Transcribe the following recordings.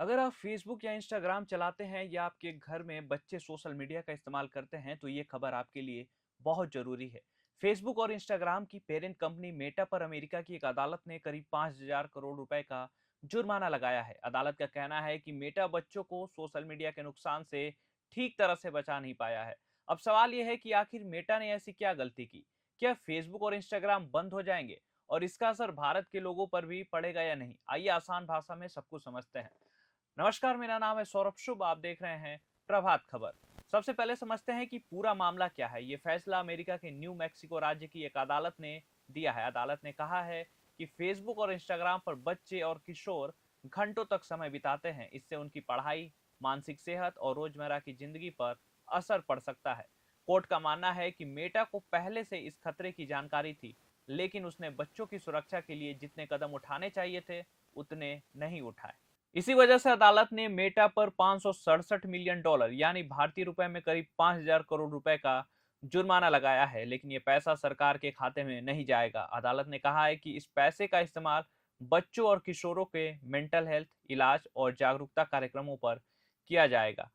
अगर आप फेसबुक या इंस्टाग्राम चलाते हैं या आपके घर में बच्चे सोशल मीडिया का इस्तेमाल करते हैं तो ये खबर आपके लिए बहुत जरूरी है। फेसबुक और इंस्टाग्राम की पेरेंट कंपनी मेटा पर अमेरिका की एक अदालत ने करीब 5,000 करोड़ रुपए का जुर्माना लगाया है। अदालत का कहना है कि मेटा बच्चों को सोशल मीडिया के नुकसान से ठीक तरह से बचा नहीं पाया है। अब सवाल यह है कि आखिर मेटा ने ऐसी क्या गलती की। क्या फेसबुक और इंस्टाग्राम बंद हो जाएंगे और इसका असर भारत के लोगों पर भी पड़ेगा या नहीं? आइए आसान भाषा में सब कुछ समझते हैं। नमस्कार, मेरा नाम है सौरभ शुभ। आप देख रहे हैं प्रभात खबर। सबसे पहले समझते हैं कि पूरा मामला क्या है। ये फैसला अमेरिका के न्यू मैक्सिको राज्य की एक अदालत ने दिया है। अदालत ने कहा है कि फेसबुक और इंस्टाग्राम पर बच्चे और किशोर घंटों तक समय बिताते हैं। इससे उनकी पढ़ाई, मानसिक सेहत और रोजमर्रा की जिंदगी पर असर पड़ सकता है। कोर्ट का मानना है कि मेटा को पहले से इस खतरे की जानकारी थी, लेकिन उसने बच्चों की सुरक्षा के लिए जितने कदम उठाने चाहिए थे उतने नहीं उठाए। इसी वजह से अदालत ने मेटा पर 567 मिलियन डॉलर यानी भारतीय रुपए में करीब 5,000 करोड़ रुपए का जुर्माना लगाया है। लेकिन ये पैसा सरकार के खाते में नहीं जाएगा। अदालत ने कहा है कि इस पैसे का इस्तेमाल बच्चों और किशोरों के मेंटल हेल्थ, इलाज और जागरूकता कार्यक्रमों पर किया जाएगा।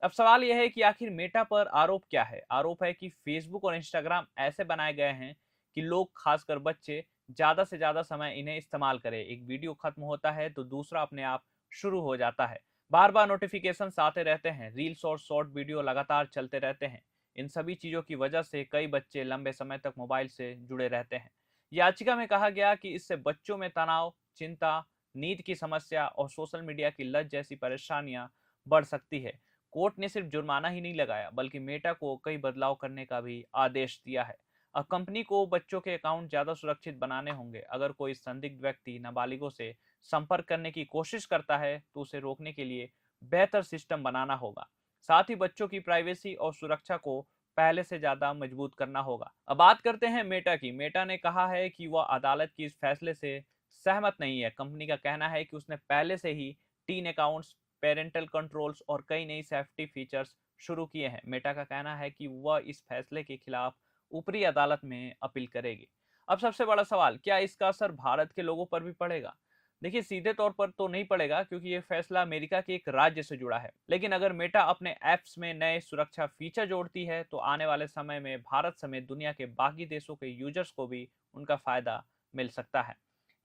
अब सवाल यह है कि आखिर मेटा पर आरोप क्या है। आरोप है कि फेसबुक और इंस्टाग्राम ऐसे बनाए गए हैं कि लोग, खासकर बच्चे, ज्यादा से ज्यादा समय इन्हें इस्तेमाल करें। एक वीडियो खत्म होता है तो दूसरा अपने आप शुरू हो जाता है। बार बार नोटिफिकेशंस आते रहते हैं, रील्स और शॉर्ट वीडियो लगातार चलते रहते हैं। इन सभी चीजों की वजह से कई बच्चे लंबे समय तक मोबाइल से जुड़े रहते हैं। याचिका में कहा गया कि इससे बच्चों में तनाव, चिंता, नींद की समस्या और सोशल मीडिया की लत जैसी परेशानियां बढ़ सकती है। कोर्ट ने सिर्फ जुर्माना ही नहीं लगाया, बल्कि मेटा को कई बदलाव करने का भी आदेश दिया है। अब कंपनी को बच्चों के अकाउंट ज्यादा सुरक्षित बनाने होंगे। अगर कोई संदिग्ध व्यक्ति नाबालिगों से संपर्क करने की कोशिश करता है तो उसे रोकने के लिए बेहतर सिस्टम बनाना होगा। साथ ही बच्चों की प्राइवेसी और सुरक्षा को पहले से ज्यादा मजबूत करना होगा। अब बात करते हैं मेटा की। मेटा ने कहा है कि वह अदालत की इस फैसले से सहमत नहीं है। कंपनी का कहना है कि उसने पहले से ही टीन अकाउंट्स, पेरेंटल कंट्रोल्स और कई नई सेफ्टी फीचर्स शुरू किए हैं। मेटा का कहना है कि वह इस फैसले के खिलाफ ऊपरी अदालत में अपील करेगी। अब सबसे बड़ा सवाल, क्या इसका असर भारत के लोगों पर भी पड़ेगा? देखिए, सीधे तौर पर तो नहीं पड़ेगा क्योंकि ये फैसला अमेरिका के एक राज्य से जुड़ा है। लेकिन अगर मेटा अपने ऐप्स में नए सुरक्षा फीचर जोड़ती है तो आने वाले समय में भारत समेत दुनिया के बाकी देशों के यूजर्स को भी उनका फायदा मिल सकता है।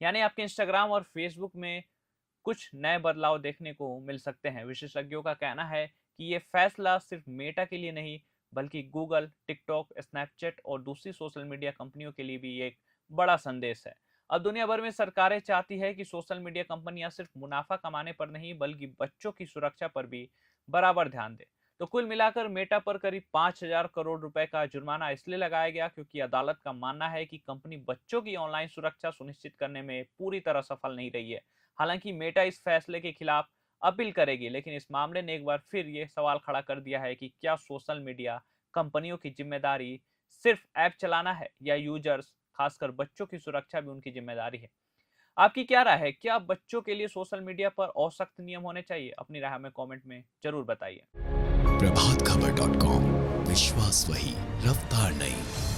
यानी आपके इंस्टाग्राम और फेसबुक में कुछ नए बदलाव देखने को मिल सकते हैं। विशेषज्ञों का कहना है कि ये फैसला सिर्फ मेटा के लिए नहीं, बल्कि गूगल, टिकटॉक, स्नैपचैट और दूसरी सोशल मीडिया कंपनियों के लिए भी एक बड़ा संदेश है। अब दुनिया भर में सरकारें चाहती है कि सोशल मीडिया कंपनियां सिर्फ मुनाफा कमाने पर नहीं, बल्कि बच्चों की सुरक्षा पर भी बराबर ध्यान दें। तो कुल मिलाकर मेटा पर करीब 5,000 करोड़ रुपए का जुर्माना इसलिए लगाया गया क्योंकि अदालत का मानना है कि कंपनी बच्चों की ऑनलाइन सुरक्षा सुनिश्चित करने में पूरी तरह सफल नहीं रही है। हालांकि मेटा इस फैसले के खिलाफ अपील करेगी, लेकिन इस मामले ने एक बार फिर ये सवाल खड़ा कर दिया है कि क्या सोशल मीडिया कंपनियों की जिम्मेदारी सिर्फ ऐप चलाना है या यूजर्स, खासकर बच्चों की सुरक्षा भी उनकी जिम्मेदारी है? आपकी क्या राय है? क्या बच्चों के लिए सोशल मीडिया पर और सख्त नियम होने चाहिए? अपनी राय हमें कमेंट में जरूर बताइए। प्रभात खबर .com, विश्वास वही, रफ्तार नहीं।